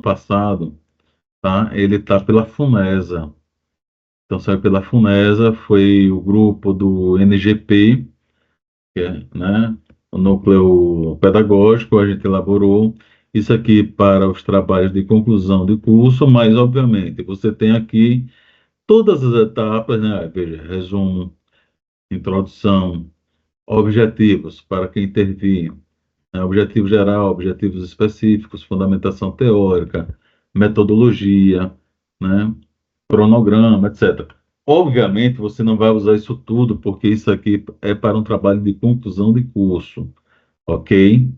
passado, tá? Ele está pela FUNESA. Então, saiu pela FUNESA, foi o grupo do NGP, que é, né, o núcleo pedagógico, a gente elaborou isso aqui para os trabalhos de conclusão de curso, mas, obviamente, você tem aqui todas as etapas, né? Veja, resumo, introdução, objetivos para quem intervir, né? Objetivo geral, objetivos específicos, fundamentação teórica, metodologia, né? Cronograma, etc. Obviamente, você não vai usar isso tudo, porque isso aqui é para um trabalho de conclusão de curso, ok?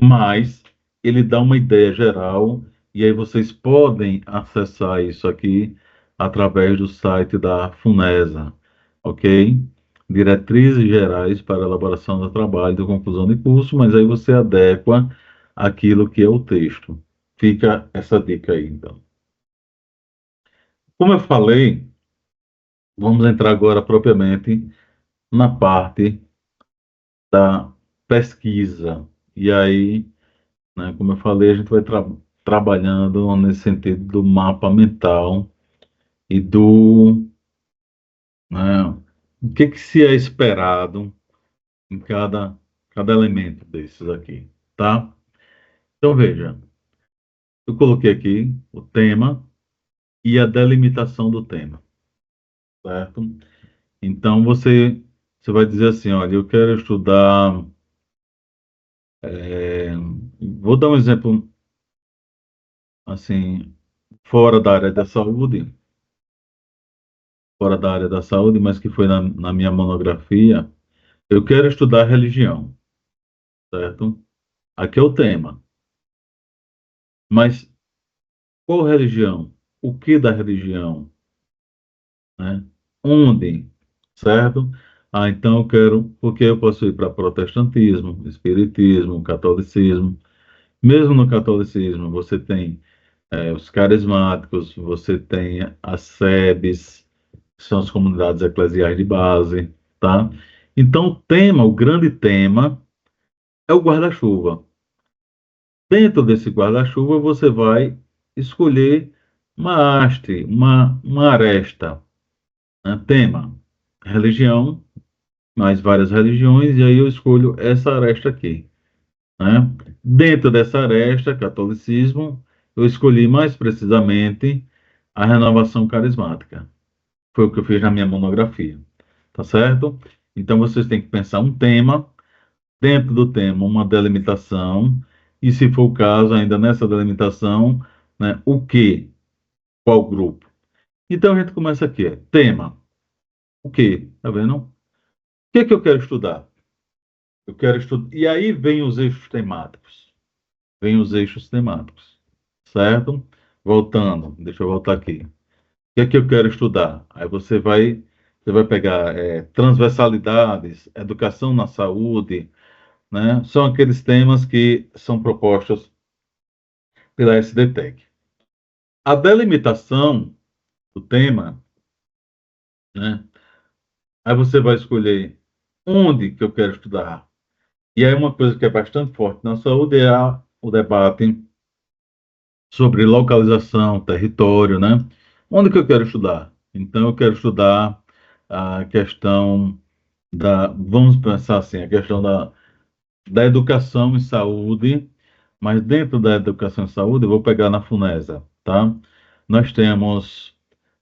Mas ele dá uma ideia geral, e aí vocês podem acessar isso aqui através do site da FUNESA, ok? Diretrizes gerais para elaboração do trabalho de conclusão de curso, mas aí você adequa aquilo que é o texto. Fica essa dica aí, então. Como eu falei, vamos entrar agora propriamente na parte da pesquisa. E aí, né, como eu falei, a gente vai trabalhando nesse sentido do mapa mental e do, né, o que se é esperado em cada elemento desses aqui, tá? Então, veja, eu coloquei aqui o tema e a delimitação do tema, certo? Então, você vai dizer assim, olha, eu quero estudar, é, vou dar um exemplo, assim, fora da área da saúde, mas que foi na minha monografia. Eu quero estudar religião, certo? Aqui é o tema. Mas qual religião? O que da religião? Né? Onde? Certo? Ah, então eu quero, porque eu posso ir para protestantismo, espiritismo, catolicismo. Mesmo no catolicismo, você tem os carismáticos, você tem as SEBs, que são as comunidades eclesiais de base, tá? Então, o tema, o grande tema, é o guarda-chuva. Dentro desse guarda-chuva, você vai escolher uma haste, uma aresta, né? Tema, religião, mais várias religiões, e aí eu escolho essa aresta aqui, né? Dentro dessa aresta, catolicismo, eu escolhi mais precisamente a renovação carismática. Foi o que eu fiz na minha monografia, tá certo? Então vocês têm que pensar um tema, dentro do tema uma delimitação, e se for o caso, ainda nessa delimitação, né, o que, qual grupo. Então a gente começa aqui, tema, o que, tá vendo? O que é que eu quero estudar? Eu quero estudar, e aí vem os eixos temáticos, certo? Voltando, deixa eu voltar aqui. O que é que eu quero estudar? Aí você vai pegar transversalidades, educação na saúde, né? São aqueles temas que são propostos pela SDTec. A delimitação do tema, né? Aí você vai escolher onde que eu quero estudar. E aí uma coisa que é bastante forte na saúde é o debate sobre localização, território, né? Onde que eu quero estudar? Então eu quero estudar a questão vamos pensar assim, a questão da educação e saúde, mas dentro da educação e saúde, eu vou pegar na FUNESA, tá? Nós temos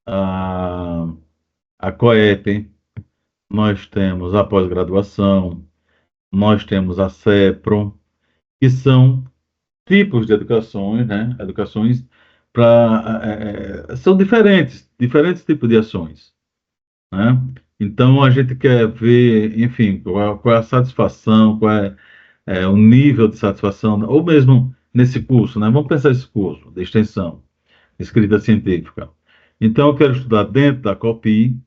a, a COEP, nós temos a pós-graduação, nós temos a CEPRO, que são tipos de educações, né? Educações são diferentes tipos de ações, né? Então a gente quer ver, enfim, qual é a satisfação, qual é o nível de satisfação, ou mesmo nesse curso, né? Vamos pensar esse curso de extensão, escrita científica. Então, eu quero estudar dentro da COPI,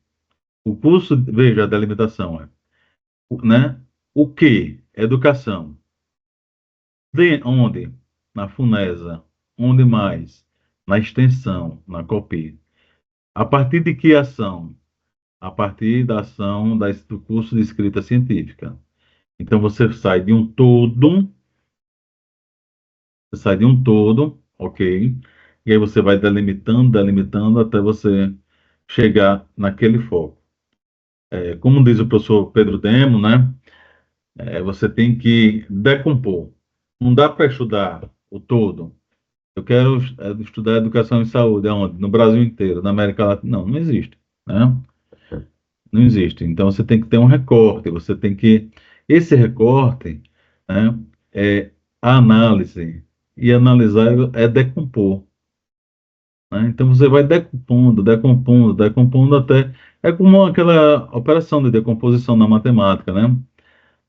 o curso, veja, a delimitação né? O que? Educação. De onde? Na FUNESA. Onde mais? Na extensão, na COPI. A partir de que ação? A partir da ação do curso de escrita científica. Então, você sai de um todo, ok? e aí você vai delimitando, delimitando até você chegar naquele foco. Como diz o professor Pedro Demo, né? Você tem que decompor. Não dá para estudar o todo. Eu quero estudar educação e saúde, aonde? No Brasil inteiro, na América Latina. Não, não existe, né? Não existe. Então você tem que ter um recorte, você tem que. Esse recorte, né, é a análise. E analisar é decompor, né? Então você vai decompondo, decompondo, decompondo até. É como aquela operação de decomposição na matemática, né?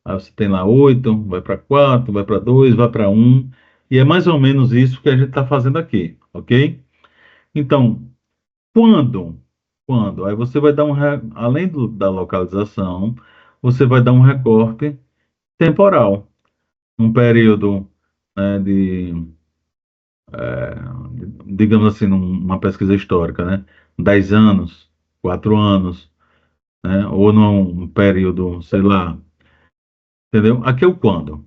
Aí você tem lá 8, vai para 4, vai para 2, vai para um. E é mais ou menos isso que a gente está fazendo aqui, ok? Então, quando? Quando? Aí você vai dar além da localização, você vai dar um recorte temporal, um período, né, digamos assim, numa pesquisa histórica, né? 10 anos, 4 anos, né? Ou num período, sei lá, entendeu? Aqui é o quando.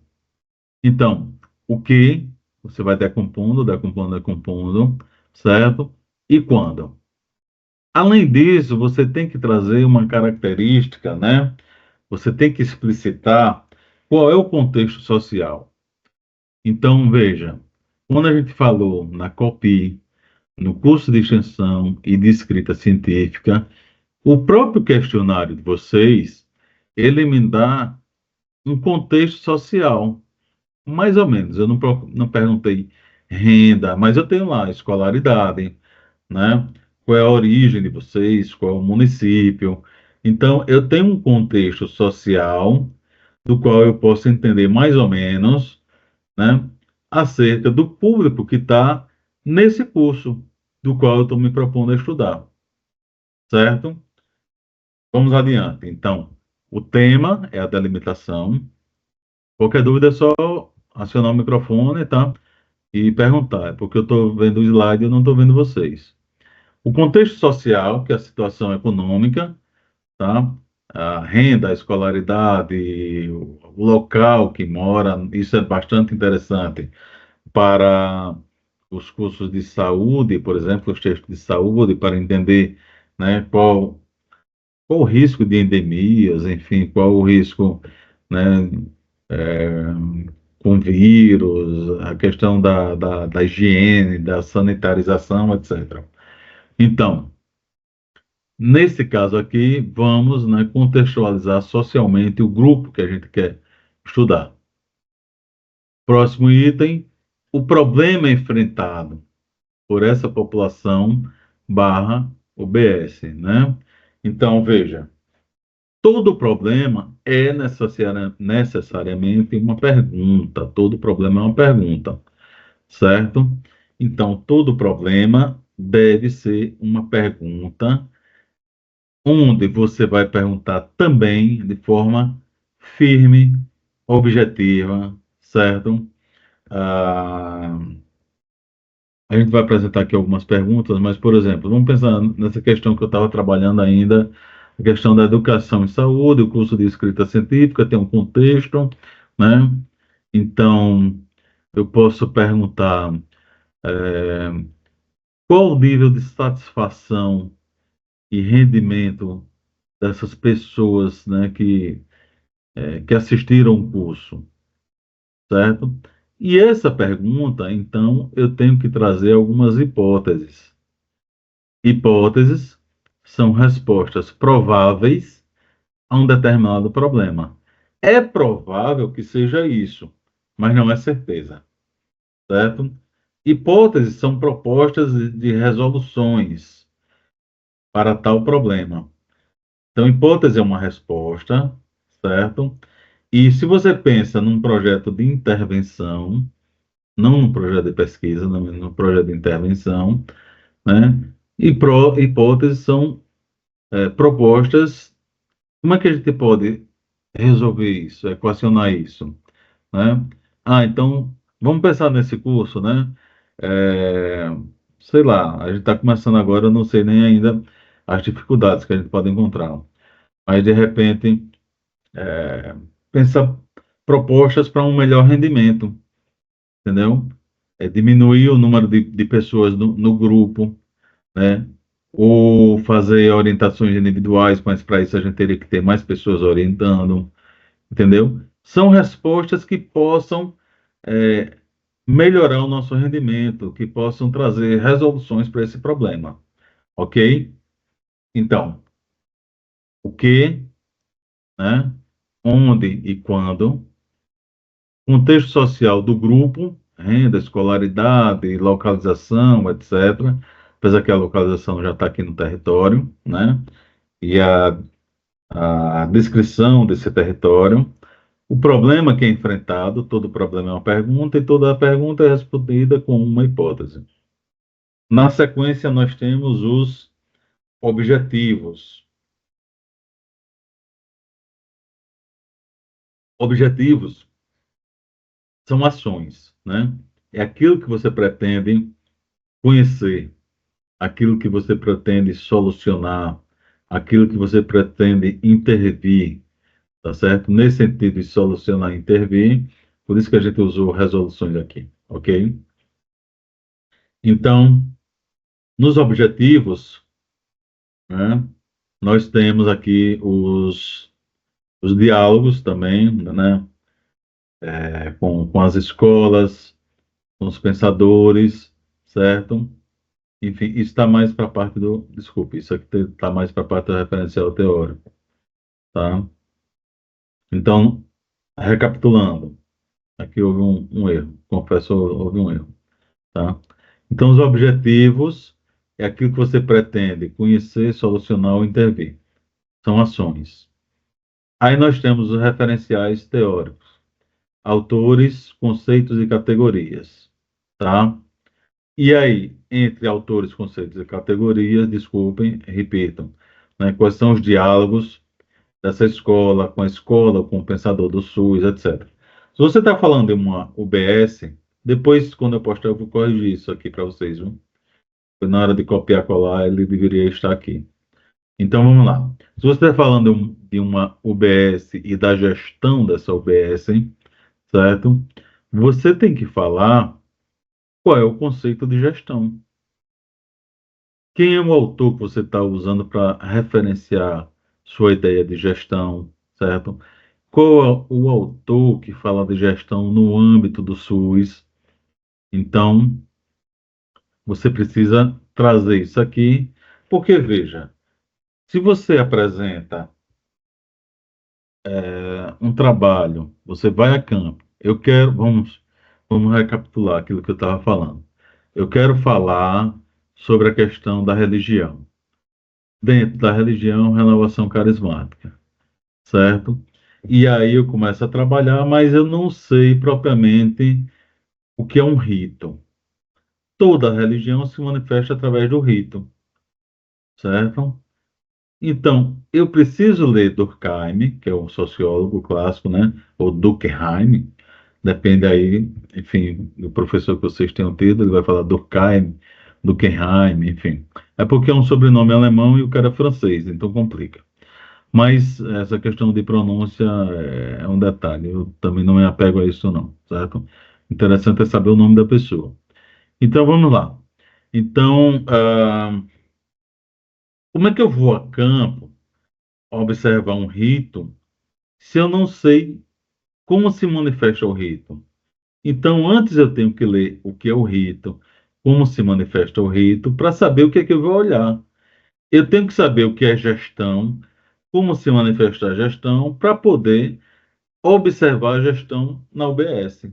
Então, o que você vai decompondo, decompondo, decompondo, certo? E quando? Além disso, você tem que trazer uma característica, né? Você tem que explicitar qual é o contexto social. Então, veja, quando a gente falou na COPI, no curso de extensão e de escrita científica, o próprio questionário de vocês, ele me dá um contexto social, mais ou menos. Eu não perguntei renda, mas eu tenho lá escolaridade, né? Qual é a origem de vocês, qual é o município. Então, eu tenho um contexto social do qual eu posso entender mais ou menos, né, acerca do público que está nesse curso do qual eu estou me propondo a estudar, certo? Vamos adiante. Então, o tema é a delimitação. Qualquer dúvida é só acionar o microfone, tá? E perguntar, porque eu estou vendo o slide e eu não estou vendo vocês. O contexto social, que é a situação econômica, tá? A renda, a escolaridade, o local que mora, isso é bastante interessante para os cursos de saúde, por exemplo, os textos de saúde, para entender, né, qual o risco de endemias, enfim, qual o risco, né, é, com vírus, a questão da higiene, da sanitarização, etc. Então, nesse caso aqui, vamos, né, contextualizar socialmente o grupo que a gente quer estudar. Próximo item, o problema enfrentado por essa população barra UBS, né? Então, veja, todo problema é necessariamente uma pergunta, todo problema é uma pergunta, certo? Então, todo problema deve ser uma pergunta onde você vai perguntar também de forma firme, objetiva, certo? Ah, a gente vai apresentar aqui algumas perguntas, mas, por exemplo, vamos pensar nessa questão que eu estava trabalhando ainda, a questão da educação em saúde, o curso de escrita científica tem um contexto, né? Então, eu posso perguntar, qual o nível de satisfação e rendimento dessas pessoas, né, que assistiram o curso, certo? E essa pergunta, então, eu tenho que trazer algumas hipóteses. Hipóteses são respostas prováveis a um determinado problema. É provável que seja isso, mas não é certeza, certo? Hipóteses são propostas de resoluções para tal problema. Então, hipótese é uma resposta, certo? E se você pensa num projeto de intervenção, não num projeto de pesquisa, não num projeto de intervenção, né? E hipóteses são propostas. Como é que a gente pode resolver isso, equacionar isso, né? Ah, então, vamos pensar nesse curso, né? É, sei lá, a gente está começando agora, eu não sei nem ainda as dificuldades que a gente pode encontrar, mas de repente, pensar propostas para um melhor rendimento, entendeu? diminuir o número de pessoas no grupo, né? Ou fazer orientações individuais, mas para isso a gente teria que ter mais pessoas orientando, entendeu? São respostas que possam é, melhorar o nosso rendimento, que possam trazer resoluções para esse problema, ok? Então, o que, né? Onde e quando, contexto social do grupo, renda, escolaridade, localização, etc. Apesar que a localização já está aqui no território, né? E a descrição desse território. O problema que é enfrentado, todo problema é uma pergunta, e toda pergunta é respondida com uma hipótese. Na sequência, nós temos os objetivos. Objetivos são ações, né? É aquilo que você pretende conhecer, aquilo que você pretende solucionar, aquilo que você pretende intervir, tá certo? Nesse sentido de solucionar e intervir, por isso que a gente usou resoluções aqui, ok? Então, nos objetivos, né, nós temos aqui os diálogos também, né, com as escolas, com os pensadores, certo? Enfim, isso está mais para a parte do. Desculpe, isso aqui está mais para a parte do referencial teórico, tá? Então, recapitulando, aqui houve um erro, confesso, houve um erro, tá? Então, os objetivos é aquilo que você pretende conhecer, solucionar ou intervir. São ações. Aí nós temos os referenciais teóricos, autores, conceitos e categorias, tá? E aí, entre autores, conceitos e categorias, desculpem, repitam, né? Quais são os diálogos dessa escola, com o pensador do SUS, etc. Se você está falando de uma UBS, depois, quando eu postar, eu vou corrigir isso aqui para vocês, viu? Foi na hora de copiar e colar, ele deveria estar aqui. Então, vamos lá. Se você está falando de uma UBS e da gestão dessa UBS, certo? Você tem que falar qual é o conceito de gestão. Quem é o autor que você está usando para referenciar sua ideia de gestão, certo? Qual é o autor que fala de gestão no âmbito do SUS? Então, você precisa trazer isso aqui, porque veja, se você apresenta um trabalho, você vai a campo. Vamos recapitular aquilo que eu estava falando. Eu quero falar sobre a questão da religião. Dentro da religião, renovação carismática, certo? E aí eu começo a trabalhar, mas eu não sei propriamente o que é um rito. Toda religião se manifesta através do rito, certo? Então, eu preciso ler Durkheim, que é um sociólogo clássico, né? Ou Durkheim, depende aí, enfim, do professor que vocês tenham tido, ele vai falar Durkheim, Durkheim, enfim. É porque é um sobrenome alemão e o cara é francês, então complica. Mas essa questão de pronúncia é um detalhe, eu também não me apego a isso não, certo? Interessante é saber o nome da pessoa. Então, vamos lá. Então, como é que eu vou a campo observar um rito se eu não sei como se manifesta o rito? Então, antes eu tenho que ler o que é o rito, como se manifesta o rito, para saber o que é que eu vou olhar. Eu tenho que saber o que é gestão, como se manifesta a gestão, para poder observar a gestão na UBS.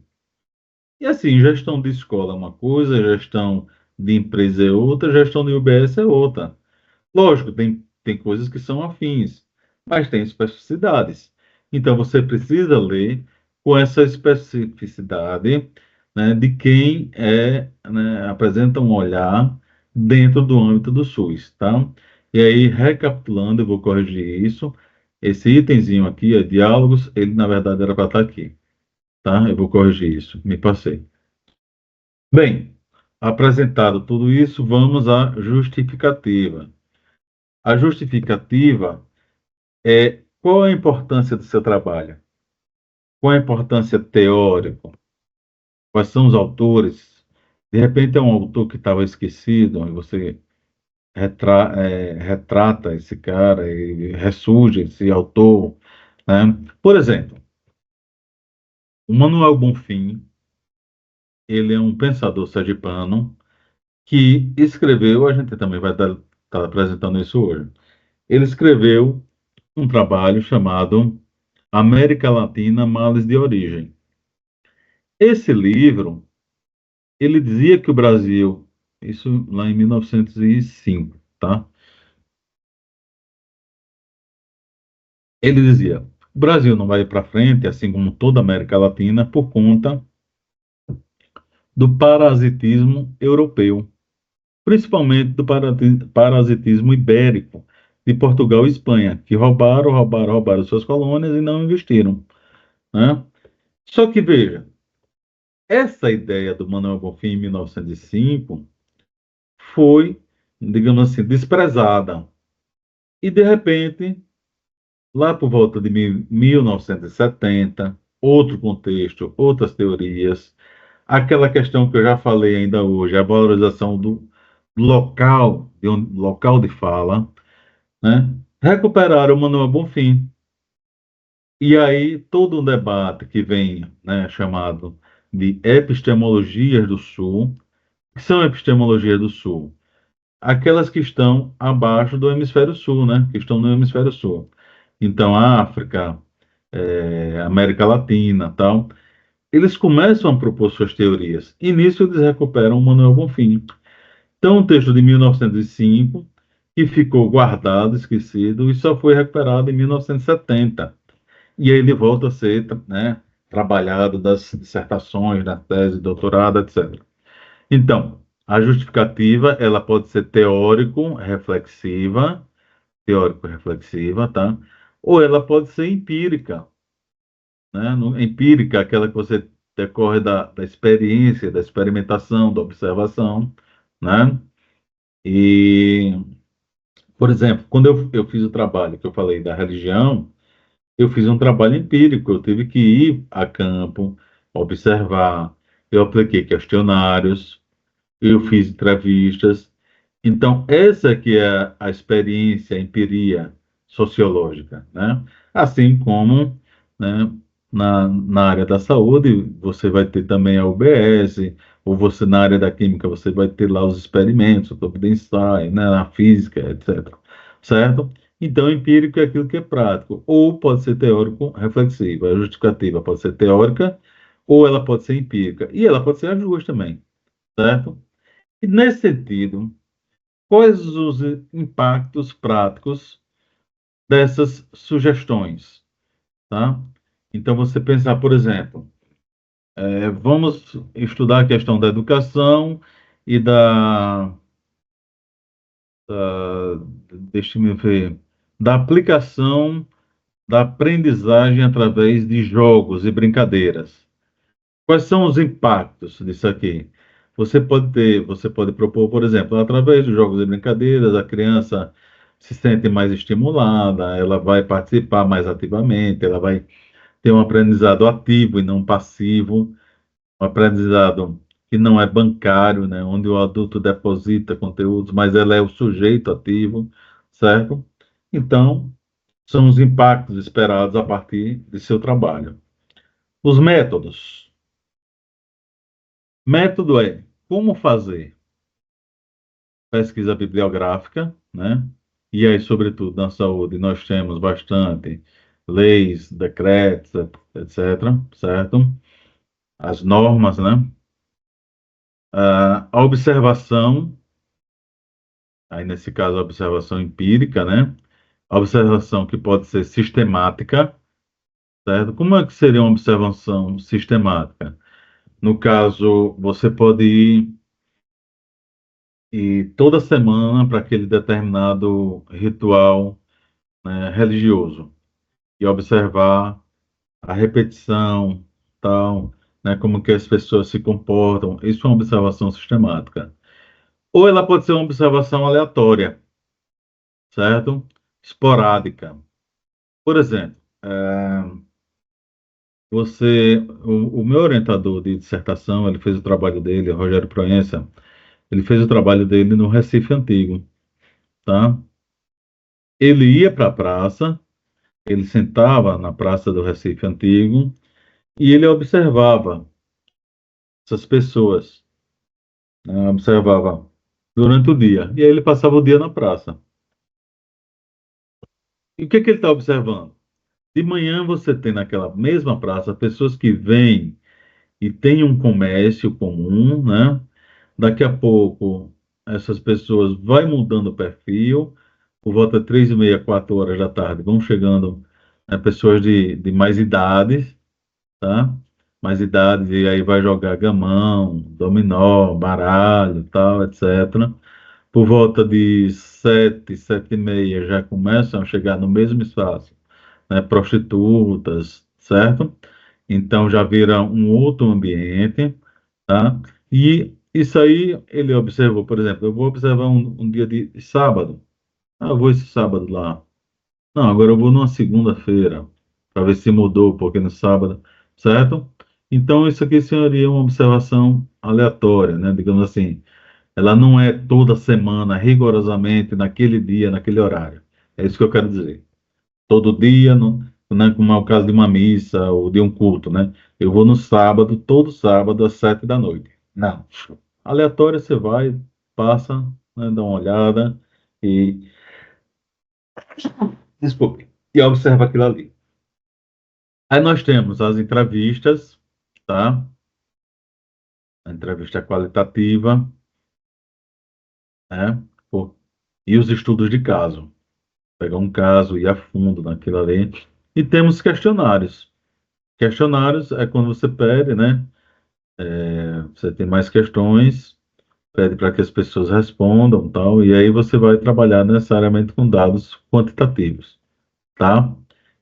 E assim, gestão de escola é uma coisa, gestão de empresa é outra, gestão de UBS é outra. Lógico, tem coisas que são afins, mas tem especificidades. Então, você precisa ler com essa especificidade, né, de quem né, apresenta um olhar dentro do âmbito do SUS, tá? E aí, recapitulando, eu vou corrigir isso. Esse itemzinho aqui, diálogos, ele na verdade era para estar aqui, tá? Eu vou corrigir isso, me passei. Bem, apresentado tudo isso, vamos à justificativa. A justificativa é qual a importância do seu trabalho? Qual a importância teórica? Quais são os autores? De repente é um autor que estava esquecido, e você retrata esse cara e ressurge esse autor, né? Por exemplo, o Manuel Bonfim, ele é um pensador sergipano que escreveu, a gente também vai estar apresentando isso hoje. Ele escreveu um trabalho chamado América Latina, Males de Origem. Esse livro, ele dizia que o Brasil, isso lá em 1905, tá? Ele dizia: o Brasil não vai para frente, assim como toda a América Latina, por conta do parasitismo europeu, principalmente do parasitismo ibérico de Portugal e Espanha, que roubaram suas colônias e não investiram, né? Só que veja, essa ideia do Manuel Bonfim em 1905 foi, digamos assim, desprezada. E de repente, lá por volta de 1970, outro contexto, outras teorias, aquela questão que eu já falei ainda hoje, a valorização do local, local de fala, né? Recuperaram o Manuel Bonfim. E aí todo um debate que vem, né, chamado de epistemologias do Sul. O que são epistemologias do Sul? Aquelas que estão abaixo do hemisfério sul, né? Que estão no hemisfério sul. Então, África, América Latina, tal. Eles começam a propor suas teorias. E nisso eles recuperam o Manuel Bonfim. Então, um texto de 1905, que ficou guardado, esquecido, e só foi recuperado em 1970. E aí ele volta a ser, né, trabalhado das dissertações, na tese, doutorado, etc. Então, a justificativa, ela pode ser teórico-reflexiva, tá? Ou ela pode ser empírica, né? Empírica, aquela que você decorre da experiência, da experimentação, da observação, né? E, por exemplo, quando eu fiz o trabalho que eu falei da religião, eu fiz um trabalho empírico, eu tive que ir a campo, observar, eu apliquei questionários, eu fiz entrevistas. Então, essa que é a experiência, a empiria sociológica, né? Assim como, né, na área da saúde, você vai ter também a UBS, ou você na área da química, você vai ter lá os experimentos, o campo de ensaio, né, na física, etc. Certo? Então, empírico é aquilo que é prático, ou pode ser teórico reflexivo. A justificativa pode ser teórica, ou ela pode ser empírica. E ela pode ser as duas também, certo? E nesse sentido, quais os impactos práticos dessas sugestões, tá? Então, você pensar, por exemplo, vamos estudar a questão da educação e deixa-me ver, da aplicação da aprendizagem através de jogos e brincadeiras. Quais são os impactos disso aqui? Você pode propor, por exemplo, através dos jogos e brincadeiras, a criança se sente mais estimulada, ela vai participar mais ativamente, ela vai ter um aprendizado ativo e não passivo, um aprendizado que não é bancário, né, onde o adulto deposita conteúdos, mas ela é o sujeito ativo, certo? Então, são os impactos esperados a partir de seu trabalho. Os métodos. Método é como fazer pesquisa bibliográfica, né? E aí, sobretudo na saúde, nós temos bastante leis, decretos, etc., certo? As normas, né? A observação, aí nesse caso a observação empírica, né? A observação que pode ser sistemática, certo? Como é que seria uma observação sistemática? No caso, você pode ir toda semana para aquele determinado ritual, né, religioso e observar a repetição, tal, né, como que as pessoas se comportam. Isso é uma observação sistemática. Ou ela pode ser uma observação aleatória, certo? Esporádica. Por exemplo, o meu orientador de dissertação, ele fez o trabalho dele, o Rogério Proença, ele fez o trabalho dele no Recife Antigo, tá? Ele ia para a praça, ele sentava na praça do Recife Antigo e ele observava essas pessoas, né? Observava durante o dia. E aí ele passava o dia na praça. E o que que ele está observando? De manhã você tem naquela mesma praça pessoas que vêm e têm um comércio comum, né? Daqui a pouco essas pessoas vai mudando o perfil, por volta de 3:30, 4 horas da tarde, vão chegando, né, pessoas de mais idades, tá? Mais idades, e aí vai jogar gamão, dominó, baralho, tal, etc. Por volta de 7, 7:30 já começam a chegar no mesmo espaço, né, prostitutas, certo? Então já vira um outro ambiente, tá? E isso aí ele observou, por exemplo, eu vou observar um dia de sábado. Ah, eu vou esse sábado lá. Não, agora eu vou numa segunda-feira, para ver se mudou, porque no sábado, certo? Então isso aqui seria uma observação aleatória, né? Digamos assim, ela não é toda semana, rigorosamente, naquele dia, naquele horário. É isso que eu quero dizer. Todo dia, né, como é o caso de uma missa ou de um culto, né? Eu vou no sábado, todo sábado, às 7 da noite. Não. Aleatório você vai, passa, né, dá uma olhada e, desculpe, e observa aquilo ali. Aí nós temos as entrevistas, tá? A entrevista qualitativa, né? Pô, e os estudos de caso. Pegar um caso, ir a fundo naquilo ali. E temos questionários. Questionários é quando você pede, né? Você tem mais questões, pede para que as pessoas respondam, tal, e aí você vai trabalhar necessariamente com dados quantitativos, tá?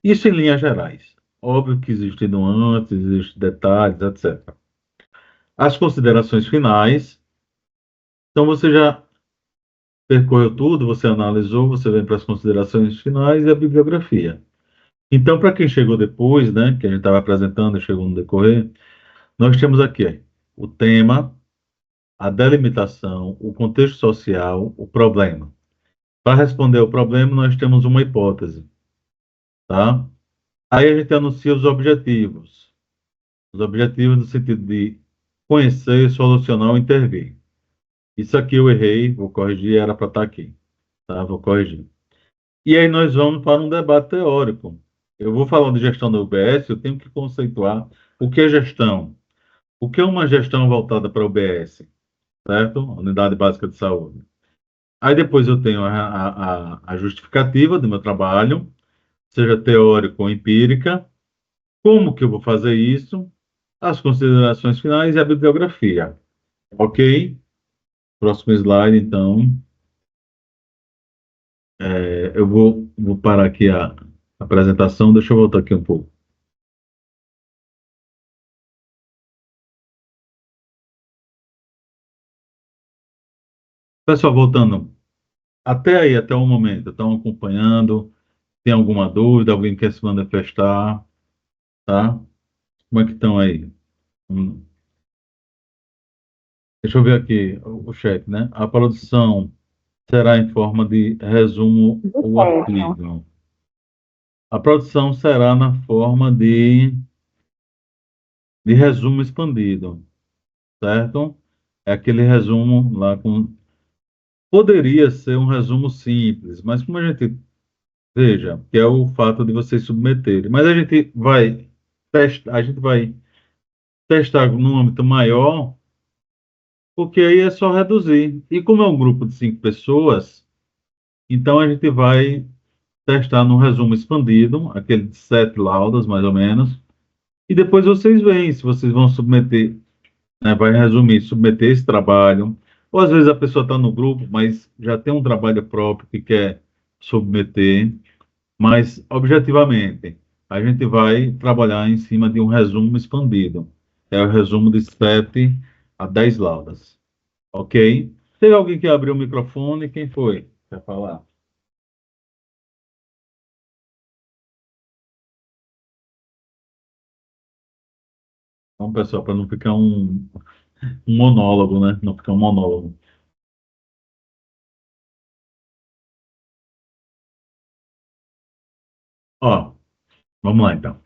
Isso em linhas gerais. Óbvio que existem nuances, existem detalhes, etc. As considerações finais, então você já percorreu tudo, você analisou, você vem para as considerações finais e a bibliografia. Então, para quem chegou depois, né, que a gente estava apresentando e chegou no decorrer, nós temos aqui o tema, a delimitação, o contexto social, o problema. Para responder ao problema, nós temos uma hipótese, tá? Aí a gente anuncia os objetivos. Os objetivos no sentido de conhecer, solucionar ou intervir. Isso aqui eu errei, vou corrigir, era para estar aqui, tá? Vou corrigir. E aí nós vamos para um debate teórico. Eu vou falar de gestão da UBS, eu tenho que conceituar o que é gestão. O que é uma gestão voltada para a UBS, certo? Unidade Básica de Saúde. Aí depois eu tenho a justificativa do meu trabalho, seja teórica ou empírica, como que eu vou fazer isso, as considerações finais e a bibliografia. Ok? Próximo slide, então. Eu vou parar aqui a apresentação, deixa eu voltar aqui um pouco. Pessoal, voltando até aí, até o momento, estão acompanhando? Tem alguma dúvida? Alguém quer se manifestar? Tá? Como é que estão aí? Hum. Deixa eu ver aqui o chat, né? A produção será em forma de resumo ou artigo. A produção será na forma de resumo expandido, certo? É aquele resumo lá com. Poderia ser um resumo simples, mas como a gente veja, que é o fato de vocês submeterem. Mas a gente vai testar num âmbito maior, porque aí é só reduzir. E como é um grupo de 5 pessoas, então a gente vai testar no resumo expandido, aquele de 7 laudas, mais ou menos, e depois vocês veem se vocês vão submeter, né, vai resumir, submeter esse trabalho, ou às vezes a pessoa está no grupo, mas já tem um trabalho próprio que quer submeter, mas objetivamente, a gente vai trabalhar em cima de um resumo expandido. É o resumo de 7 a 10 laudas. Ok? Teve alguém que abriu o microfone? Quem foi? Quer falar? Então, pessoal, para não ficar um monólogo, né? Não ficar um monólogo. Ó, vamos lá então.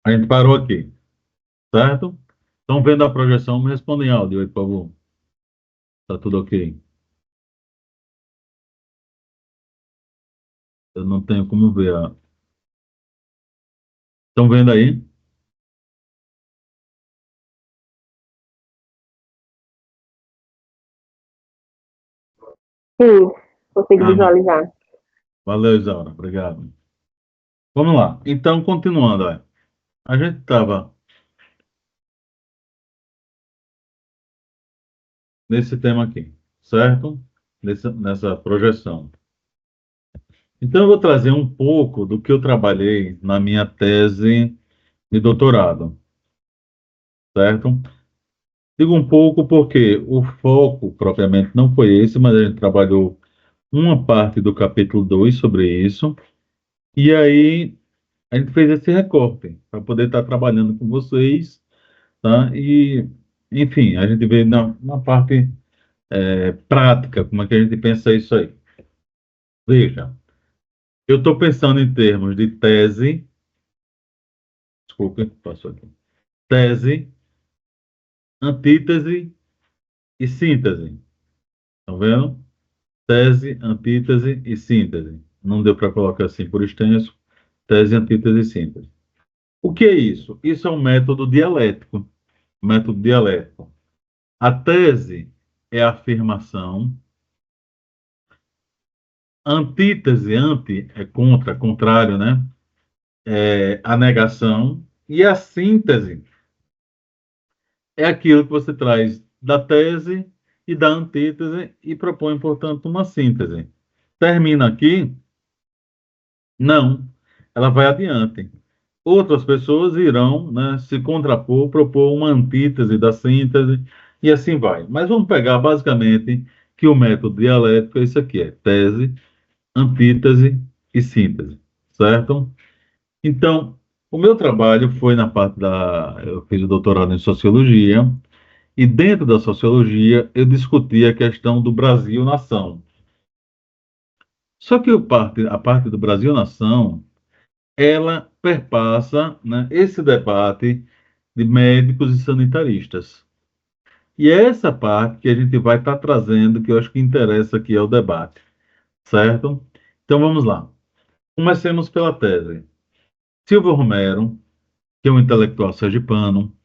A gente parou aqui, certo? Estão vendo a projeção? Me respondem em áudio aí, por favor. Tá tudo ok? Eu não tenho como ver. Estão vendo aí? Sim, consigo Ah, visualizar. valeu, Isaura. Obrigado. Vamos lá. Então, continuando, ó. A gente estava nesse tema aqui, certo? Nessa projeção. Então, eu vou trazer um pouco do que eu trabalhei na minha tese de doutorado, certo? Digo um pouco porque o foco propriamente não foi esse, mas a gente trabalhou uma parte do capítulo 2 sobre isso, e aí a gente fez esse recorte para poder estar trabalhando com vocês, tá? E, enfim, a gente vê na parte prática como é que a gente pensa isso aí. Veja, eu estou pensando em termos de tese, desculpe, passou aqui, tese, antítese e síntese. Estão vendo? Tese, antítese e síntese. Não deu para colocar assim por extenso, tese, antítese e síntese. O que é isso? Isso é um método dialético. Método dialético. A tese é a afirmação, antítese, anti é contra, contrário, né? É a negação, e a síntese é aquilo que você traz da tese e da antítese e propõe, portanto, uma síntese. Termina aqui? Não. Ela vai adiante. Outras pessoas irão, né, se contrapor, propor uma antítese da síntese e assim vai. Mas vamos pegar basicamente que o método dialético é isso aqui, é tese, antítese e síntese, certo? Então, o meu trabalho foi na parte da. Eu fiz o doutorado em sociologia, e dentro da sociologia eu discuti a questão do Brasil-nação. Só que a parte do Brasil-nação, ela perpassa, né, esse debate de médicos e sanitaristas. E é essa parte que a gente vai estar trazendo, que eu acho que interessa aqui ao debate, certo? Então vamos lá. Comecemos pela tese. Silvio Romero, que é um intelectual sergipano,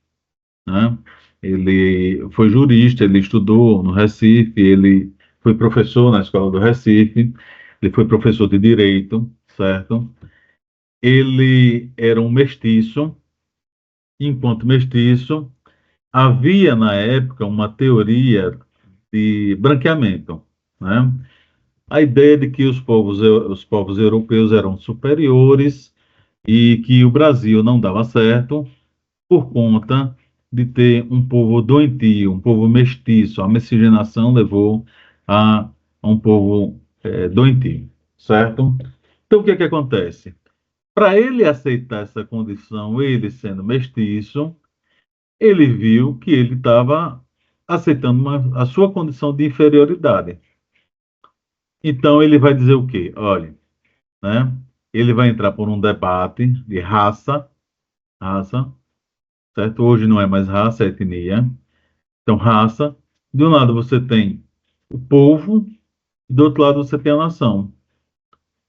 né? Ele foi jurista, ele estudou no Recife, ele foi professor na escola do Recife, ele foi professor de direito, certo? Ele era um mestiço, enquanto mestiço, havia na época uma teoria de branqueamento, né? A ideia de que os povos europeus eram superiores e que o Brasil não dava certo por conta de ter um povo doentio, um povo mestiço. A miscigenação levou a um povo doentio, certo? Então, o que é que acontece? Para ele aceitar essa condição, ele sendo mestiço, ele viu que ele estava aceitando a sua condição de inferioridade. Então, ele vai dizer o quê? Olha, né? Ele vai entrar por um debate de raça, certo? Hoje não é mais raça, é etnia. Então, raça. De um lado você tem o povo, e do outro lado você tem a nação.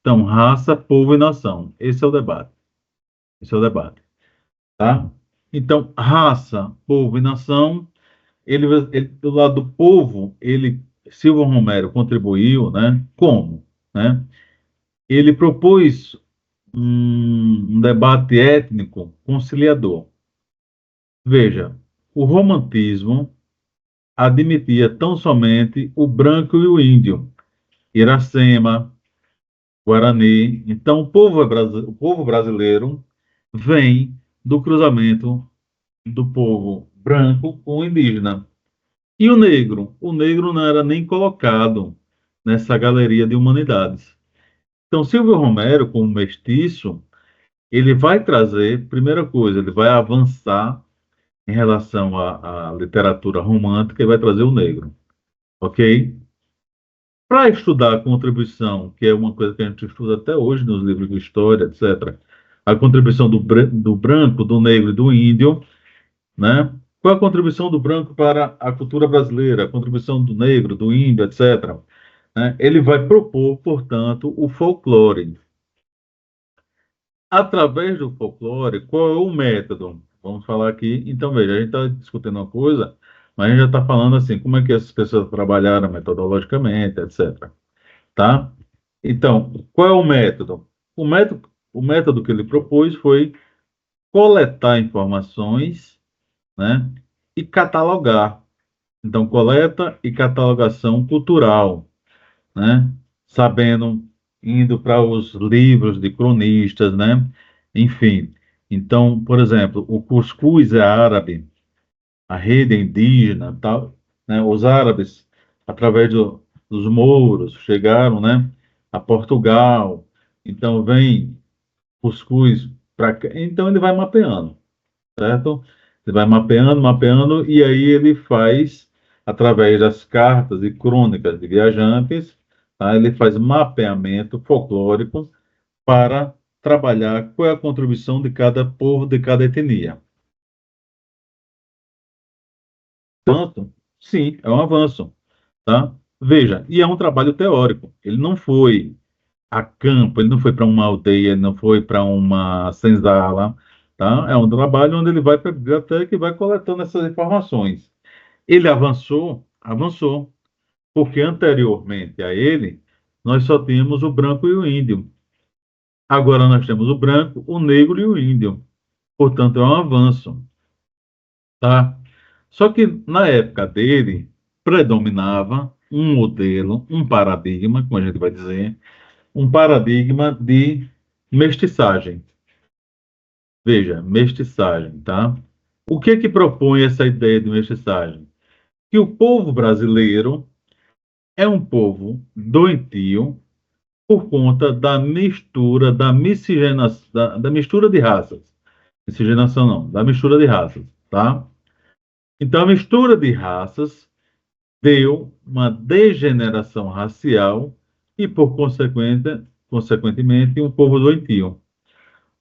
Então, raça, povo e nação. Esse é o debate. Esse é o debate, tá? Então, raça, povo e nação, do lado do povo, Silva Romero contribuiu, né? Como, né? Ele propôs um debate étnico conciliador. Veja, o romantismo admitia tão somente o branco e o índio. Iracema, Guarani. Então, o povo brasileiro vem do cruzamento do povo branco com o indígena. E o negro? O negro não era nem colocado nessa galeria de humanidades. Então, Silvio Romero, como mestiço, ele vai trazer, primeira coisa, ele vai avançar em relação à literatura romântica e vai trazer o negro, ok? Para estudar a contribuição, que é uma coisa que a gente estuda até hoje nos livros de história, etc., a contribuição do branco, do negro e do índio, né? Qual a contribuição do branco para a cultura brasileira, a contribuição do negro, do índio, etc., né? Ele vai propor, portanto, o folclore. Através do folclore, qual é o método? Vamos falar aqui. Então, veja, a gente está discutindo uma coisa, mas a gente já está falando assim, como é que essas pessoas trabalharam metodologicamente, etc. Tá? Então, qual é o método? O método que ele propôs foi coletar informações, né, e catalogar. Então, coleta e catalogação cultural, né? Sabendo, indo para os livros de cronistas, né? Enfim. Então, por exemplo, o cuscuz é árabe, a rede é indígena, tal, né? Os árabes, através dos mouros, chegaram, né, a Portugal. Então, vem cuscuz para cá. Então, ele vai mapeando, certo? Ele vai mapeando, mapeando, e aí ele faz, através das cartas e crônicas de viajantes, tá? Ele faz mapeamento folclórico para trabalhar qual é a contribuição de cada povo, de cada etnia. Avanço? Sim, é um avanço, tá? Veja, e é um trabalho teórico. Ele não foi a campo, ele não foi para uma aldeia, ele não foi para uma senzala, tá? É um trabalho onde ele vai para a biblioteca e vai coletando essas informações. Ele avançou, avançou, porque anteriormente a ele, nós só tínhamos o branco e o índio. Agora nós temos o branco, o negro e o índio. Portanto, é um avanço, tá? Só que na época dele, predominava um modelo, um paradigma, como a gente vai dizer, um paradigma de mestiçagem. Veja, mestiçagem, tá? O que que propõe essa ideia de mestiçagem? Que o povo brasileiro é um povo doentio por conta da mistura, da miscigenação, da mistura de raças. Miscigenação não, da mistura de raças, tá? Então, a mistura de raças deu uma degeneração racial e, por consequentemente, um povo doentio.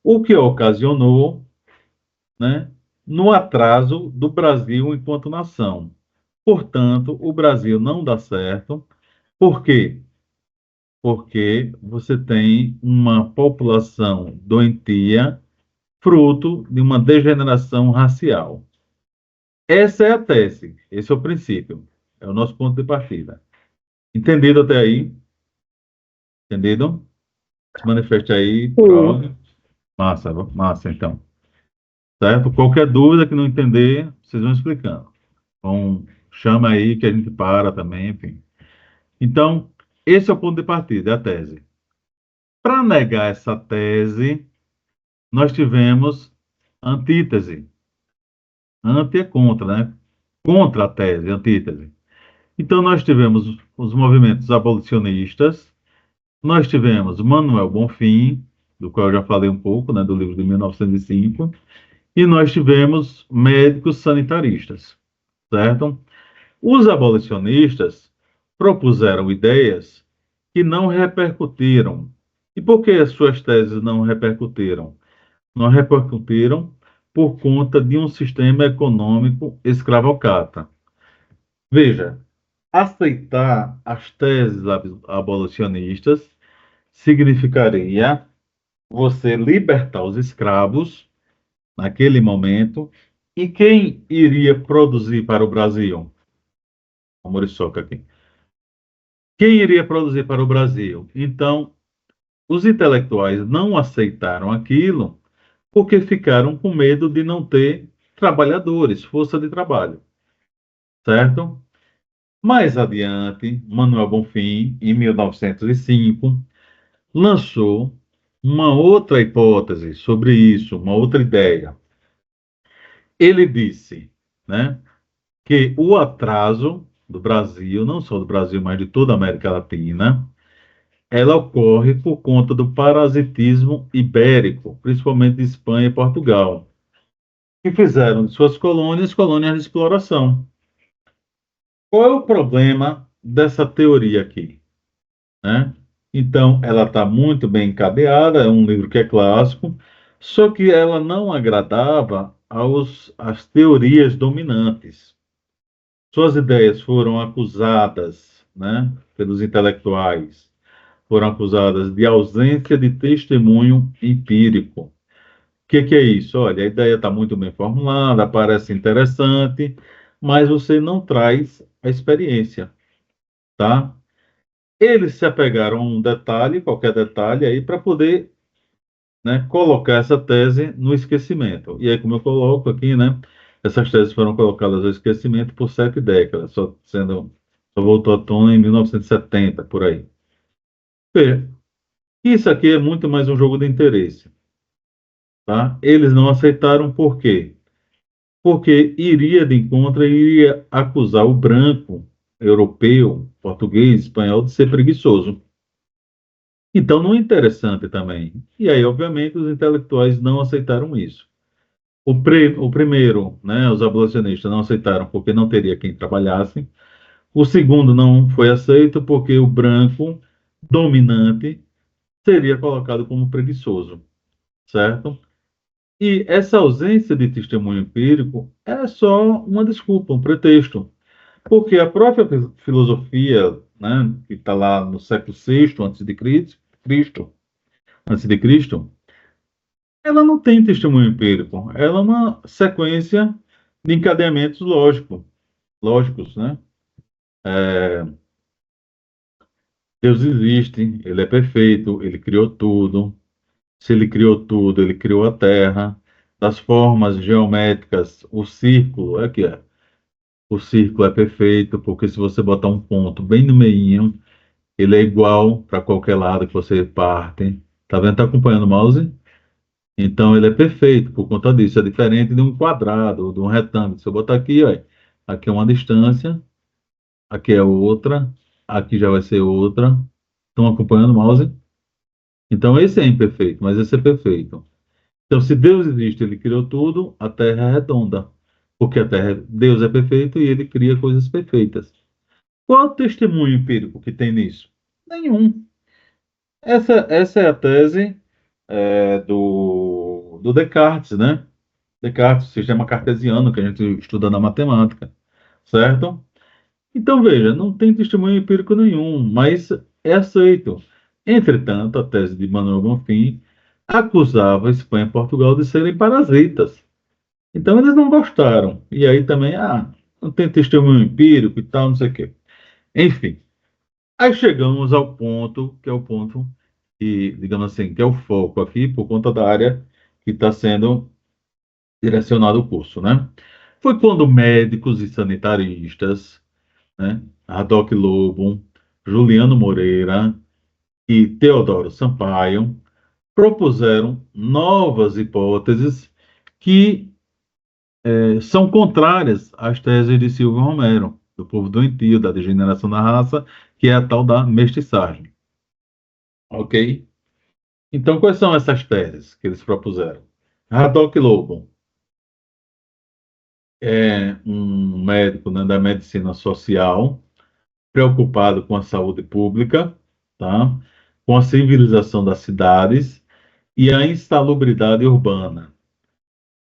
O que ocasionou, né, no atraso do Brasil enquanto nação. Portanto, o Brasil não dá certo. Por quê? Porque você tem uma população doentia, fruto de uma degeneração racial. Essa é a tese, esse é o princípio, é o nosso ponto de partida. Entendido até aí? Entendido? Se manifeste aí, Sim. prova. Massa, massa, então. Certo? Qualquer dúvida que não entender, vocês vão explicando. Então, chama aí que a gente para também, enfim. Então, esse é o ponto de partida, é a tese. Para negar essa tese, nós tivemos antítese. Anti é contra, né? Contra a tese, antítese. Então, nós tivemos os movimentos abolicionistas, nós tivemos Manuel Bonfim, do qual eu já falei um pouco, né, do livro de 1905, e nós tivemos médicos sanitaristas, certo? Os abolicionistas propuseram ideias que não repercutiram. E por que as suas teses não repercutiram? Não repercutiram por conta de um sistema econômico escravocrata. Veja, aceitar as teses abolicionistas significaria você libertar os escravos naquele momento. E quem iria produzir para o Brasil? O Muriçoca aqui. Quem iria produzir para o Brasil? Então, os intelectuais não aceitaram aquilo porque ficaram com medo de não ter trabalhadores, força de trabalho, certo? Mais adiante, Manuel Bonfim, em 1905, lançou uma outra hipótese sobre isso, uma outra ideia. Ele disse, né, que o atraso do Brasil, não só do Brasil, mas de toda a América Latina, ela ocorre por conta do parasitismo ibérico, principalmente de Espanha e Portugal, que fizeram de suas colônias colônias de exploração. Qual é o problema dessa teoria aqui, né? Então, ela está muito bem encadeada, é um livro que é clássico, só que ela não agradava às teorias dominantes. Suas ideias foram acusadas, né, pelos intelectuais, foram acusadas de ausência de testemunho empírico. O que é isso? Olha, a ideia está muito bem formulada, parece interessante, mas você não traz a experiência, tá? Eles se apegaram a um detalhe, qualquer detalhe aí, para poder, né, colocar essa tese no esquecimento. E aí, como eu coloco aqui, né, essas teses foram colocadas ao esquecimento por 7 décadas, só voltou à tona em 1970, por aí. Veja, isso aqui é muito mais um jogo de interesse, tá? Eles não aceitaram por quê? Porque iria de encontro, iria acusar o branco, europeu, português, espanhol, de ser preguiçoso. Então não é interessante também. E aí, obviamente, os intelectuais não aceitaram isso. O primeiro, né, os abolicionistas não aceitaram porque não teria quem trabalhasse. O segundo não foi aceito porque o branco dominante seria colocado como preguiçoso, certo? E essa ausência de testemunho empírico é só uma desculpa, um pretexto, porque a própria filosofia, né, que está lá no século VI antes de Cristo, ela não tem testemunho empírico, ela é uma sequência de encadeamentos lógicos, né? Deus existe, ele é perfeito, ele criou tudo. Se ele criou tudo, ele criou a Terra. Das formas geométricas, o círculo, aqui é. O círculo é perfeito, porque se você botar um ponto bem no meio, ele é igual para qualquer lado que você parte. Tá vendo? Tá acompanhando o mouse? Então ele é perfeito por conta disso. É diferente de um quadrado ou de um retângulo. Se eu botar aqui, ó, aqui é uma distância, aqui é outra, aqui já vai ser outra. Estão acompanhando o mouse? Então esse é imperfeito, mas esse é perfeito. Então, se Deus existe, ele criou tudo, a Terra é redonda. Porque Deus é perfeito e ele cria coisas perfeitas. Qual é o testemunho empírico que tem nisso? Nenhum. Essa é a tese do Descartes, né? Descartes, o sistema cartesiano que a gente estuda na matemática, certo? Então, veja, não tem testemunho empírico nenhum, mas é aceito. Entretanto, a tese de Manuel Bonfim acusava a Espanha e Portugal de serem parasitas. Então, eles não gostaram. E aí também, não tem testemunho empírico e tal, não sei o quê. Enfim, aí chegamos ao ponto, que é o ponto que, digamos assim, que é o foco aqui, por conta da área que está sendo direcionado o curso, né? Foi quando médicos e sanitaristas, né, Haddock Lobo, Juliano Moreira e Teodoro Sampaio propuseram novas hipóteses que são contrárias às teses de Silvio Romero, do povo doentio, da degeneração da raça, que é a tal da mestiçagem. Ok? Então, quais são essas teses que eles propuseram? Haddock Lobo é um médico, né, da medicina social, preocupado com a saúde pública, tá? Com a civilização das cidades e a insalubridade urbana,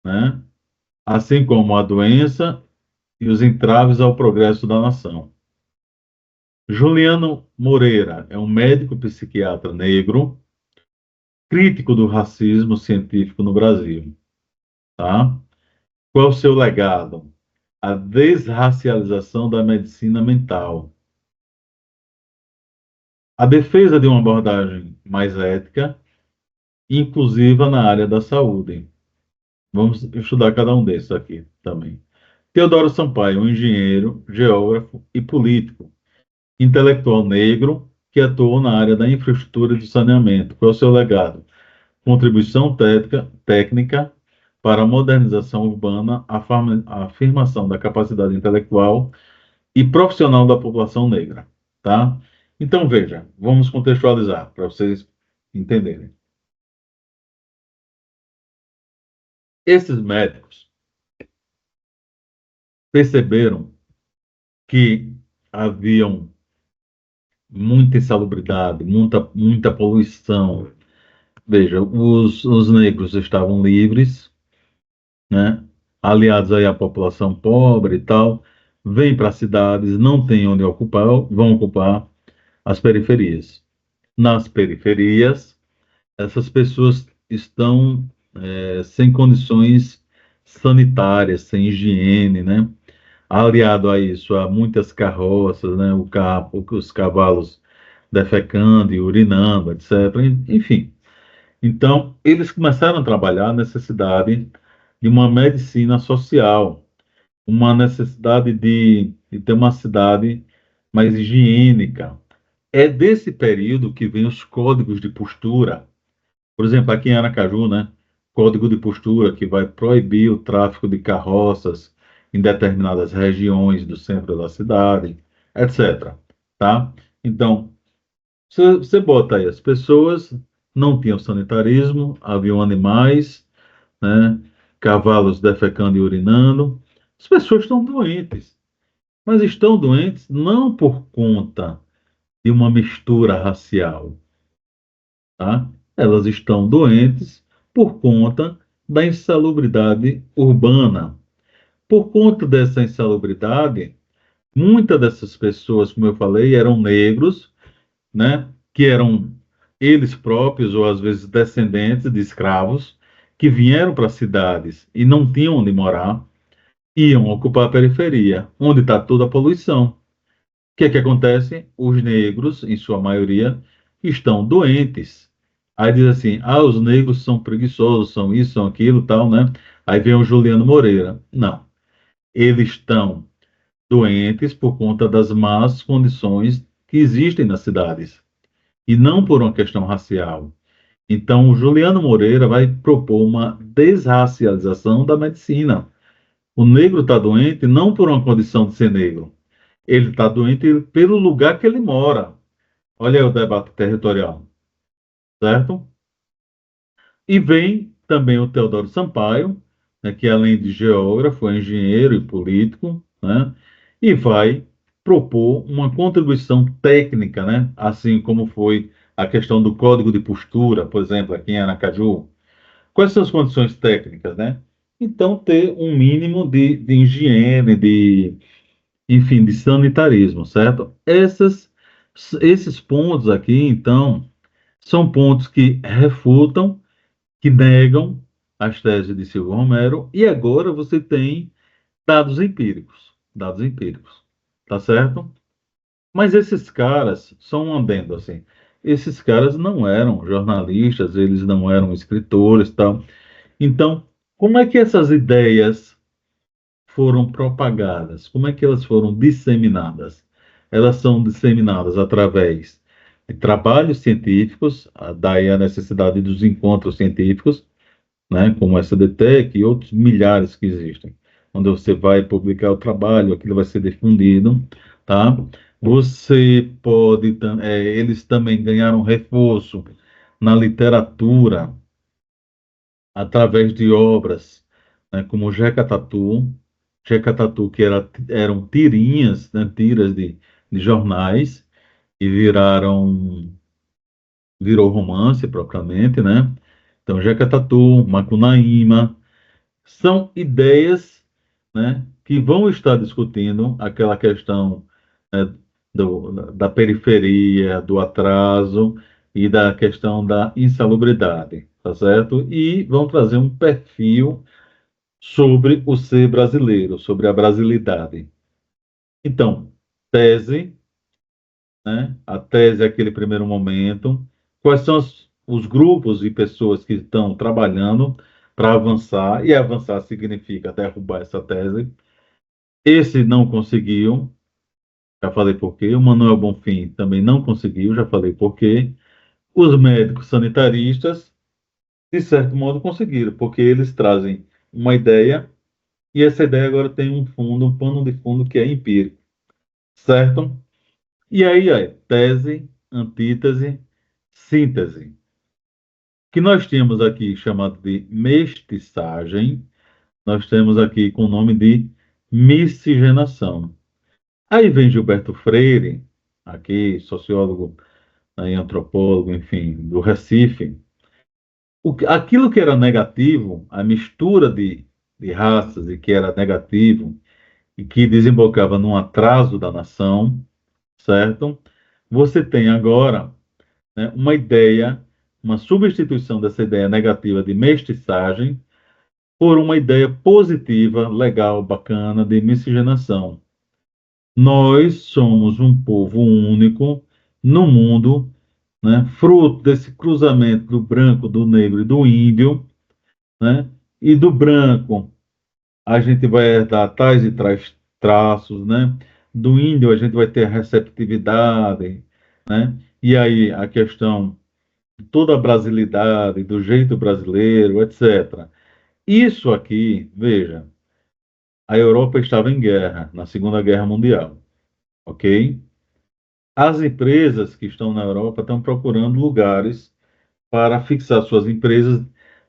né? Assim como a doença e os entraves ao progresso da nação. Juliano Moreira é um médico psiquiatra negro, crítico do racismo científico no Brasil, tá? Qual é o seu legado? A desracialização da medicina mental, a defesa de uma abordagem mais ética e inclusiva na área da saúde. Vamos estudar cada um desses aqui também. Teodoro Sampaio, um engenheiro, geógrafo e político, intelectual negro que atuou na área da infraestrutura e do saneamento. Qual é o seu legado? Contribuição técnica para a modernização urbana, a afirmação da capacidade intelectual e profissional da população negra, tá? Então, veja, vamos contextualizar para vocês entenderem. Esses médicos perceberam que haviam muita insalubridade, muita poluição. Veja, os negros estavam livres, né? Aliados aí à população pobre e tal, vêm para as cidades, não tem onde ocupar, vão ocupar as periferias. Nas periferias, essas pessoas estão sem condições sanitárias, sem higiene, né? Aliado a isso, há muitas carroças, né? Os cavalos defecando e urinando, etc. Enfim, então eles começaram a trabalhar a necessidade de uma medicina social, uma necessidade de ter uma cidade mais higiênica. É desse período que vem os códigos de postura. Por exemplo, aqui em Aracaju, né? Código de postura que vai proibir o tráfego de carroças em determinadas regiões do centro da cidade, etc. Tá? Então, você bota aí, as pessoas não tinham sanitarismo, haviam animais, né? Cavalos defecando e urinando. As pessoas estão doentes, mas estão doentes não por conta de uma mistura racial, tá? Elas estão doentes por conta da insalubridade urbana. Por conta dessa insalubridade, muitas dessas pessoas, como eu falei, eram negros, né? Que eram eles próprios ou às vezes descendentes de escravos que vieram para as cidades e não tinham onde morar, iam ocupar a periferia, onde está toda a poluição. O que é que acontece? Os negros, em sua maioria, estão doentes. Aí diz assim: ah, os negros são preguiçosos, são isso, são aquilo, tal, né? Aí vem o Juliano Moreira. Não, eles estão doentes por conta das más condições que existem nas cidades, e não por uma questão racial. Então, o Juliano Moreira vai propor uma desracialização da medicina. O negro está doente não por uma condição de ser negro, ele está doente pelo lugar que ele mora. Olha aí o debate territorial, certo? E vem também o Teodoro Sampaio, né, que além de geógrafo, é engenheiro e político, né, e vai propor uma contribuição técnica, né, assim como foi a questão do código de postura, por exemplo, aqui em Aracaju. Quais são as condições técnicas, né? Então, ter um mínimo de higiene, enfim, de sanitarismo, certo? Esses pontos aqui, então, são pontos que refutam, que negam as teses de Silvio Romero, e agora você tem dados empíricos, tá certo? Mas esses caras, só um adendo assim, esses caras não eram jornalistas, eles não eram escritores, tal. Então, como é que essas ideias foram propagadas? Como é que elas foram disseminadas? Elas são disseminadas através de trabalhos científicos, daí a necessidade dos encontros científicos, né, como essa DTEC e outros milhares que existem, onde você vai publicar o trabalho, aquilo vai ser difundido, tá? Você pode, eles também ganharam reforço na literatura através de obras, né, como Jeca Tatu, que eram tirinhas, né, tiras de jornais, e virou romance propriamente, né? Então, Jeca Tatu, Macunaíma, são ideias, né, que vão estar discutindo aquela questão, né, da periferia, do atraso e da questão da insalubridade, tá certo? E vão trazer um perfil sobre o ser brasileiro, sobre a brasilidade. Então, tese, né? A tese é aquele primeiro momento. Quais são os grupos e pessoas que estão trabalhando para avançar? E avançar significa derrubar essa tese. Esse não conseguiu, já falei por quê. O Manuel Bonfim também não conseguiu, já falei por quê. Os médicos sanitaristas, de certo modo, conseguiram, porque eles trazem uma ideia e essa ideia agora tem um fundo, um pano de fundo que é empírico, certo? E aí é tese, antítese, síntese. O que nós temos aqui chamado de mestiçagem, nós temos aqui com o nome de miscigenação. Aí vem Gilberto Freire, aqui sociólogo, né, e antropólogo, enfim, do Recife. Aquilo que era negativo, a mistura de raças e que era negativo e que desembocava num atraso da nação, certo? Você tem agora, né, uma ideia, uma substituição dessa ideia negativa de mestiçagem por uma ideia positiva, legal, bacana de miscigenação. Nós somos um povo único no mundo, né, fruto desse cruzamento do branco, do negro e do índio, né? E do branco a gente vai herdar tais e tais traços, né? Do índio a gente vai ter receptividade, né? E aí a questão de toda a brasilidade, do jeito brasileiro, etc. Isso aqui, veja, a Europa estava em guerra, na Segunda Guerra Mundial, ok? As empresas que estão na Europa estão procurando lugares para fixar suas empresas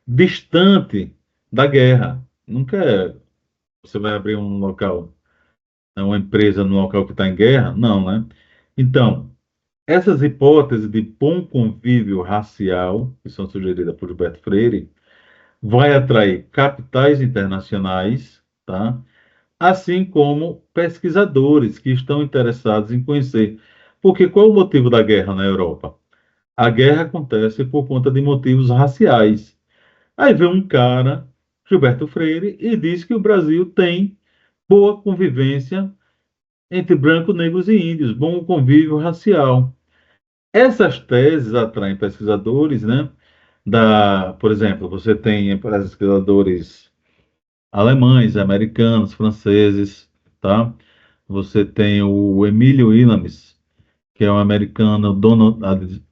distante da guerra. Não quer, você vai abrir um local, né, uma empresa no local que está em guerra? Não, né? Então, essas hipóteses de bom convívio racial, que são sugeridas por Gilberto Freire, vai atrair capitais internacionais, tá? Assim como pesquisadores que estão interessados em conhecer. Porque qual é o motivo da guerra na Europa? A guerra acontece por conta de motivos raciais. Aí vem um cara, Gilberto Freire, e diz que o Brasil tem boa convivência entre brancos, negros e índios, bom convívio racial. Essas teses atraem pesquisadores, né? Por exemplo, você tem pesquisadores alemães, americanos, franceses, tá? Você tem o Emílio Ilames, que é um americano,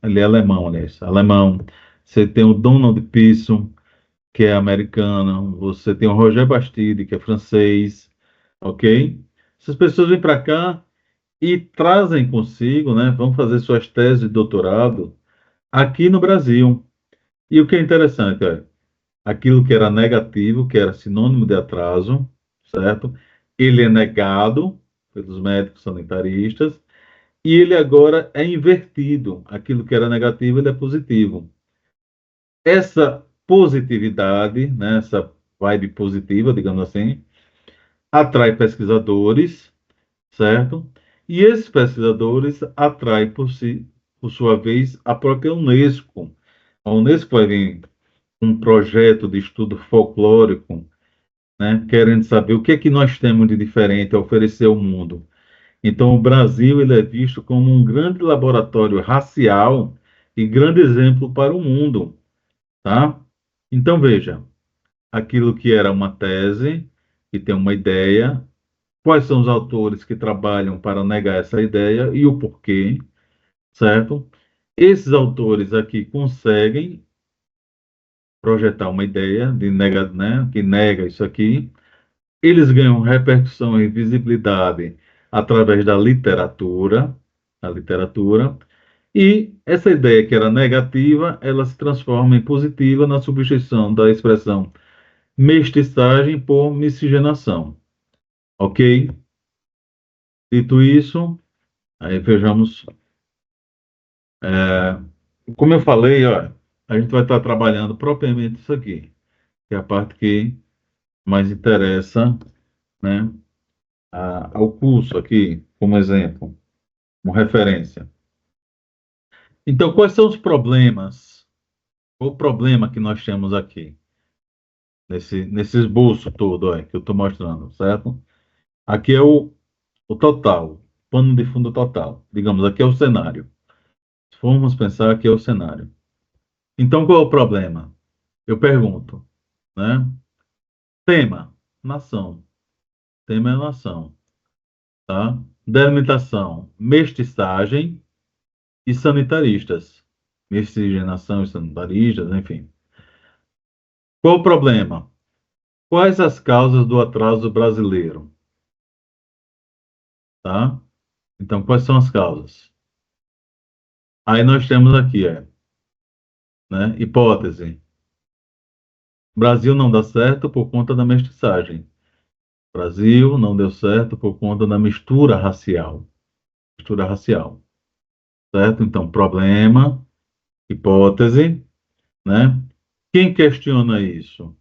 ele é alemão, aliás, alemão. Você tem o Donald Pearson, que é americano. Você tem o Roger Bastide, que é francês, ok? Essas pessoas vêm para cá e trazem consigo, né? Vão fazer suas teses de doutorado aqui no Brasil. E o que é interessante é aquilo que era negativo, que era sinônimo de atraso, certo? Ele é negado pelos médicos sanitaristas e ele agora é invertido. Aquilo que era negativo, ele é positivo. Essa positividade, né, essa vibe positiva, digamos assim, atrai pesquisadores, certo? E esses pesquisadores atraem por sua vez, a própria Unesco. A Unesco vai vir com um projeto de estudo folclórico, né, querendo saber o que é que nós temos de diferente a oferecer ao mundo. Então, o Brasil ele é visto como um grande laboratório racial e grande exemplo para o mundo, tá? Então, veja, aquilo que era uma tese, que tem uma ideia, quais são os autores que trabalham para negar essa ideia e o porquê, certo? Esses autores aqui conseguem projetar uma ideia de nega, né, que nega isso aqui. Eles ganham repercussão e visibilidade através da literatura, e essa ideia que era negativa, ela se transforma em positiva na substituição da expressão mestiçagem por miscigenação, ok? Dito isso, aí vejamos, como eu falei, ó, a gente vai estar trabalhando propriamente isso aqui, que é a parte que mais interessa, né, ao curso aqui, como exemplo, como referência. Então, quais são os problemas? O problema que nós temos aqui, nesse esboço todo ó, que eu estou mostrando, certo? Aqui é o total, pano de fundo total. Digamos, aqui é o cenário. Se formos pensar, aqui é o cenário. Então, qual é o problema? Eu pergunto, né? Tema, nação. tema é nação, tá? Delimitação, mestiçagem e sanitaristas. Miscigenação e sanitaristas, enfim. Qual o problema? Quais as causas do atraso brasileiro, tá? Então, quais são as causas? Aí nós temos aqui, né? Hipótese. Brasil não dá certo por conta da mestiçagem. Brasil não deu certo por conta da mistura racial. Mistura racial, certo? Então, problema, hipótese, né? Quem questiona isso?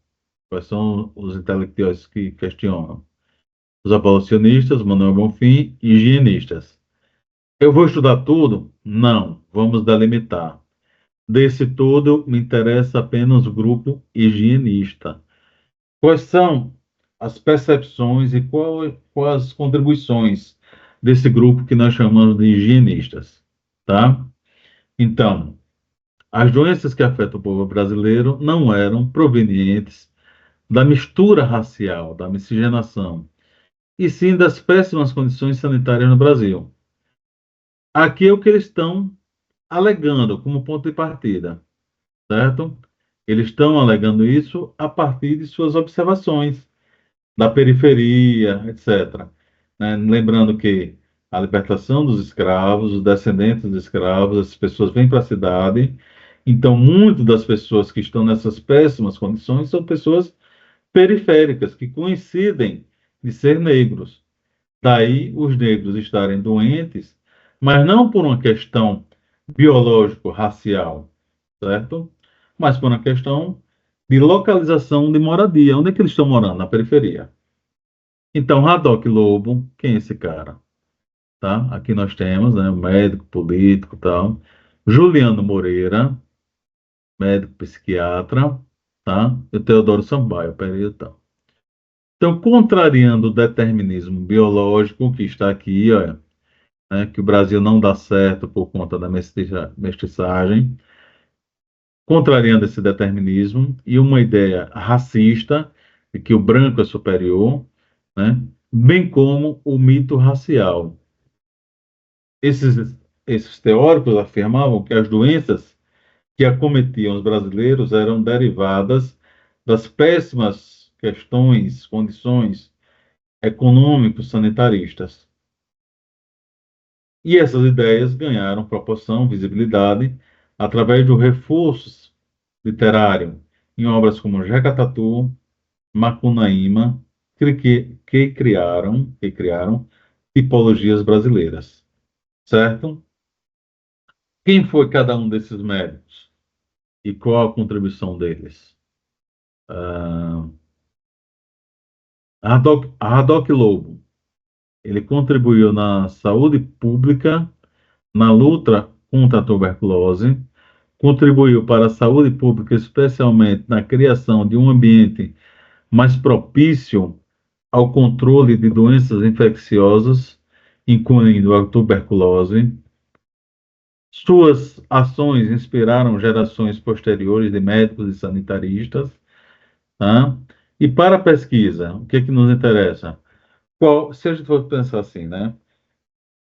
Quais são os intelectuais que questionam? Os abolicionistas, Manuel Bonfim, e higienistas. Eu vou estudar tudo? Não, vamos delimitar. Desse todo, me interessa apenas o grupo higienista. Quais são as percepções e quais as contribuições desse grupo que nós chamamos de higienistas, tá? Então, as doenças que afetam o povo brasileiro não eram provenientes da mistura racial, da miscigenação, e sim das péssimas condições sanitárias no Brasil. Aqui é o que eles estão alegando como ponto de partida, certo? Eles estão alegando isso a partir de suas observações da periferia, etc. Né? Lembrando que a libertação dos escravos, os descendentes dos escravos, as pessoas vêm para a cidade, então muitas das pessoas que estão nessas péssimas condições são pessoas periféricas, que coincidem de ser negros. Daí os negros estarem doentes, mas não por uma questão biológico-racial, certo? Mas por uma questão de localização de moradia. Onde é que eles estão morando? Na periferia. Então, Haddock Lobo, quem é esse cara? Tá? Aqui nós temos, né, médico, político, e tal. Juliano Moreira, médico psiquiatra, tá? E o Teodoro Sampaio, período, tal. Então, contrariando o determinismo biológico que está aqui, ó, né, que o Brasil não dá certo por conta da mestiçagem, contrariando esse determinismo e uma ideia racista de que o branco é superior, né, bem como o mito racial. Esses, esses teóricos afirmavam que as doenças que acometiam os brasileiros eram derivadas das péssimas questões, condições econômicos sanitaristas. E essas ideias ganharam proporção, visibilidade, através do reforço literário em obras como Jeca Tatu, Macunaíma, que criaram tipologias brasileiras, certo? Quem foi cada um desses médicos e qual a contribuição deles? Ah, Haddock Lobo, ele contribuiu na saúde pública, na luta contra a tuberculose, contribuiu para a saúde pública, especialmente na criação de um ambiente mais propício ao controle de doenças infecciosas, incluindo a tuberculose. Suas ações inspiraram gerações posteriores de médicos e sanitaristas, tá? E para a pesquisa, o que é que nos interessa? Se a gente for pensar assim, né?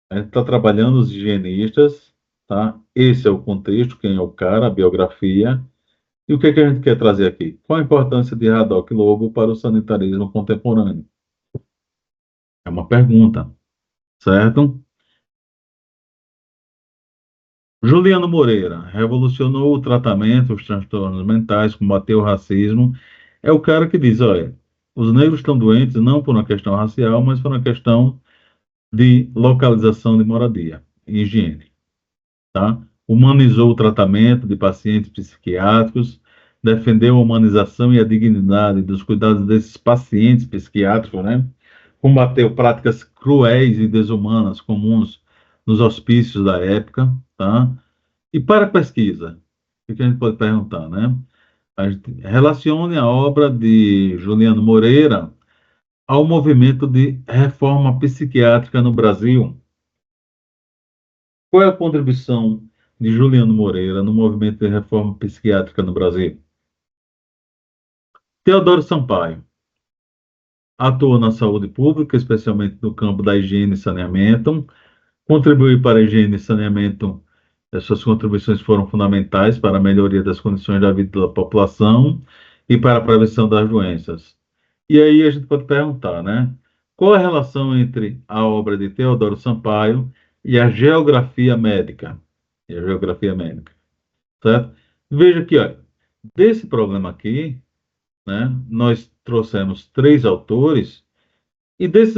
A gente está trabalhando os higienistas, tá? Esse é o contexto, quem é o cara, a biografia. E o que é que a gente quer trazer aqui? Qual a importância de Haddock Lobo para o sanitarismo contemporâneo? É uma pergunta, certo? Juliano Moreira revolucionou o tratamento, os transtornos mentais, combateu o racismo. É o cara que diz, olha, os negros estão doentes não por uma questão racial, mas por uma questão de localização de moradia e higiene, tá? Humanizou o tratamento de pacientes psiquiátricos, defendeu a humanização e a dignidade dos cuidados desses pacientes psiquiátricos, né? Combateu práticas cruéis e desumanas comuns nos hospícios da época, tá? E para a pesquisa, o que a gente pode perguntar, né? A gente relacione a obra de Juliano Moreira ao movimento de reforma psiquiátrica no Brasil. Qual é a contribuição de Juliano Moreira no movimento de reforma psiquiátrica no Brasil? Teodoro Sampaio. atua na saúde pública, especialmente no campo da higiene e saneamento, contribui para a higiene e saneamento. As suas contribuições foram fundamentais para a melhoria das condições da vida da população e para a prevenção das doenças. E aí a gente pode perguntar, né? Qual a relação entre a obra de Teodoro Sampaio e a geografia médica? E a geografia médica, certo? Veja aqui, olha, desse problema aqui, né, nós trouxemos três autores, e desses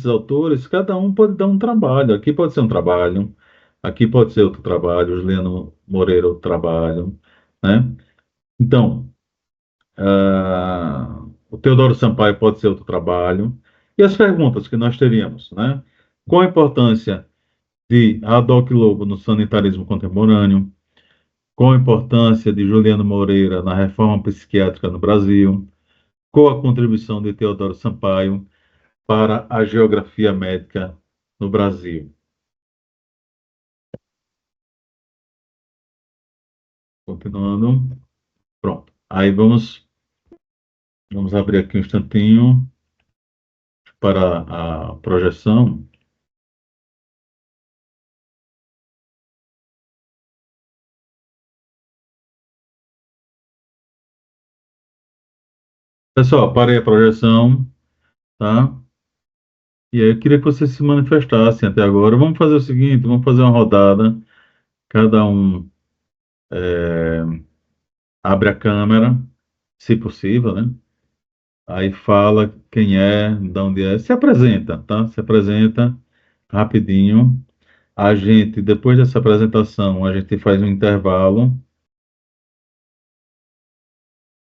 autores, cada um pode dar um trabalho. Aqui pode ser um trabalho, aqui pode ser outro trabalho, Juliano Moreira outro trabalho, né? Então, o Teodoro Sampaio pode ser outro trabalho. E as perguntas que nós teríamos, né? Qual a importância de Haddock Lobo no sanitarismo contemporâneo? Qual a importância de Juliano Moreira na reforma psiquiátrica no Brasil? Qual a contribuição de Teodoro Sampaio para a geografia médica no Brasil? Continuando. Pronto. Aí vamos abrir aqui um instantinho para a projeção. Pessoal, parei a projeção, tá? E aí eu queria que vocês se manifestassem até agora. Vamos fazer o seguinte, vamos fazer uma rodada. Cada um abre a câmera, se possível, né? Aí fala quem é, de onde é. Se apresenta, tá? Se apresenta rapidinho. A gente, depois dessa apresentação, a gente faz um intervalo